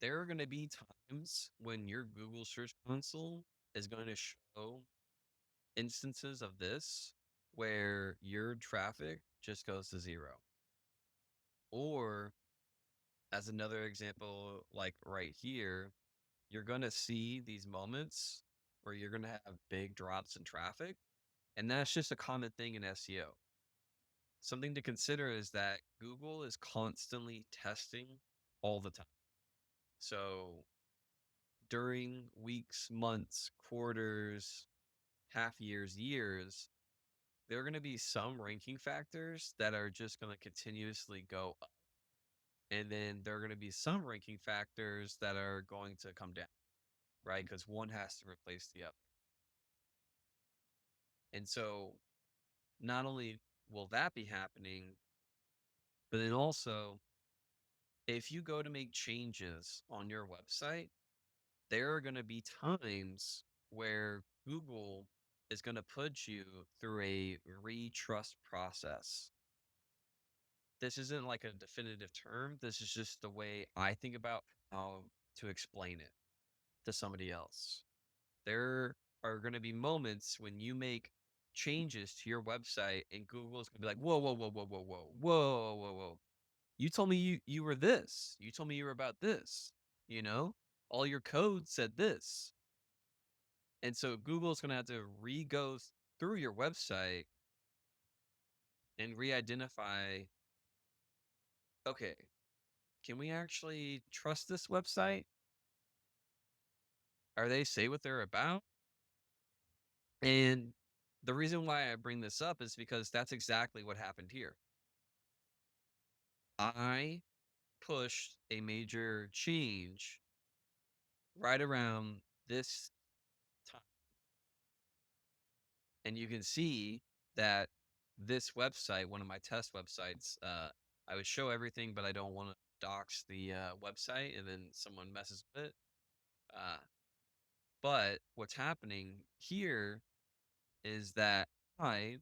there are going to be times when your Google Search Console is going to show instances of this where your traffic just goes to zero. Or as another example, like right here, you're going to see these moments where you're going to have big drops in traffic. And that's just a common thing in SEO. Something to consider is that Google is constantly testing all the time. So during weeks, months, quarters, half years, years, there are going to be some ranking factors that are just going to continuously go up. And then there are going to be some ranking factors that are going to come down, right? Because one has to replace the other. And so not only will that be happening, but then also if you go to make changes on your website, there are going to be times where Google is going to put you through a retrust process. This isn't like a definitive term. This is just the way I think about how to explain it to somebody else. There are going to be moments when you make changes to your website and Google is going to be like, whoa, whoa, whoa, whoa, whoa, whoa, whoa, whoa, whoa. You told me you were this. You told me you were about this. You know, all your code said this. And so Google's going to have to re-go through your website and re-identify, okay, can we actually trust this website? Are they say what they're about? And the reason why I bring this up is because that's exactly what happened here. I pushed a major change right around this time. And you can see that this website, one of my test websites, I would show everything, but I don't want to dox the website and then someone messes with it. Uh, but what's happening here is that I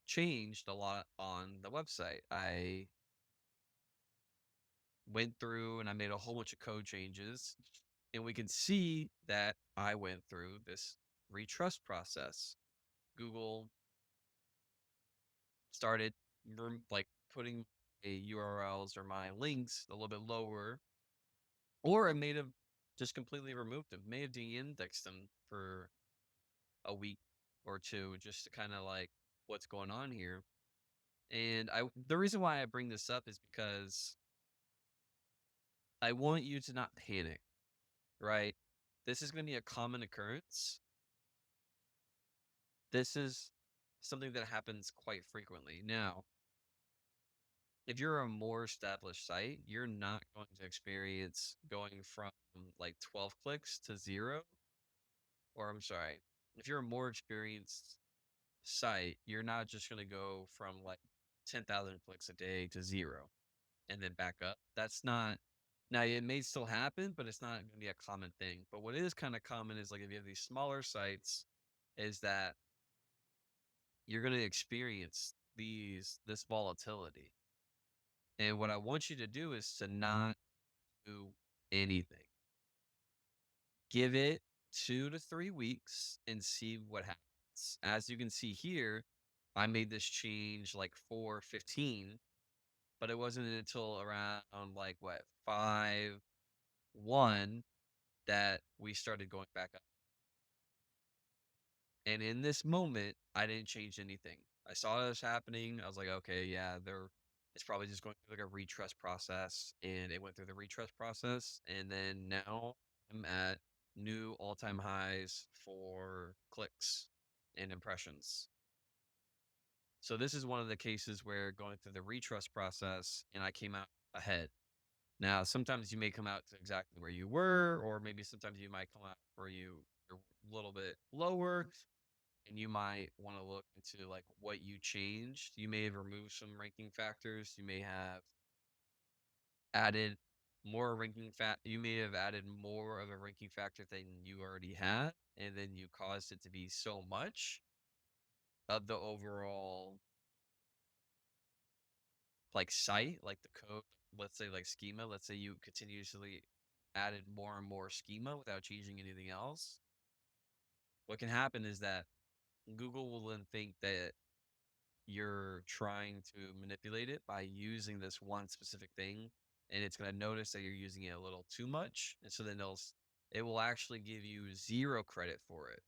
changed a lot on the website. I went through and I made a whole bunch of code changes, and we can see that I went through this retrust process. Google started like putting a URLs or my links a little bit lower, or I may have just completely removed them, may have de-indexed them for a week or two just to kind of like what's going on here. And the reason why I bring this up is because I want you to not panic, right? This is going to be a common occurrence. This is something that happens quite frequently. Now, if you're a more established site, you're not going to experience going from like 12 clicks to zero. Or I'm sorry, if you're a more experienced site, you're not just going to go from like 10,000 clicks a day to zero and then back up. That's not, now it may still happen, but it's not going to be a common thing. But what is kind of common is like if you have these smaller sites, is that you're going to experience this volatility. And what I want you to do is to not do anything. Give it 2 to 3 weeks and see what happens. As you can see here, I made this change like 4:15, but it wasn't until around like what, 5:1 that we started going back up. And in this moment, I didn't change anything. I saw this happening. I was like, okay, yeah, it's probably just going through like a retrust process. And it went through the retrust process. And then now I'm at new all-time highs for clicks and impressions. So this is one of the cases where going through the retrust process and I came out ahead. Now, sometimes you may come out to exactly where you were, or maybe sometimes you might come out where you're a little bit lower and you might want to look into like what you changed. You may have removed some ranking factors. You may have added more ranking you may have added more of a ranking factor than you already had, and then you caused it to be so much of the overall like site, like the code, let's say like schema, let's say you continuously added more and more schema without changing anything else, what can happen is that Google will then think that you're trying to manipulate it by using this one specific thing, and it's going to notice that you're using it a little too much, and so then it will actually give you zero credit for it.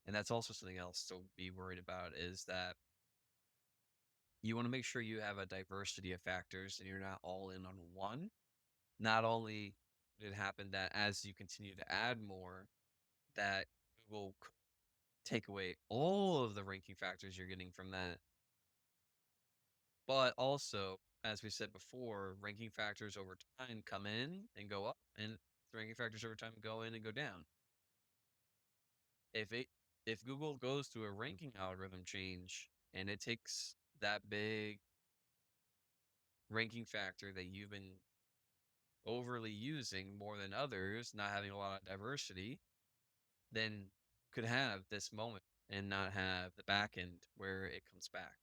And that's also something else to be worried about, is that you want to make sure you have a diversity of factors and you're not all in on one. Not only did it happen that as you continue to add more, that Google could take away all of the ranking factors you're getting from that. But also, as we said before, ranking factors over time come in and go up, and ranking factors over time go in and go down. If it if Google goes through a ranking algorithm change and it takes that big ranking factor that you've been overly using more than others, not having a lot of diversity, then could have this moment and not have the back end where it comes back.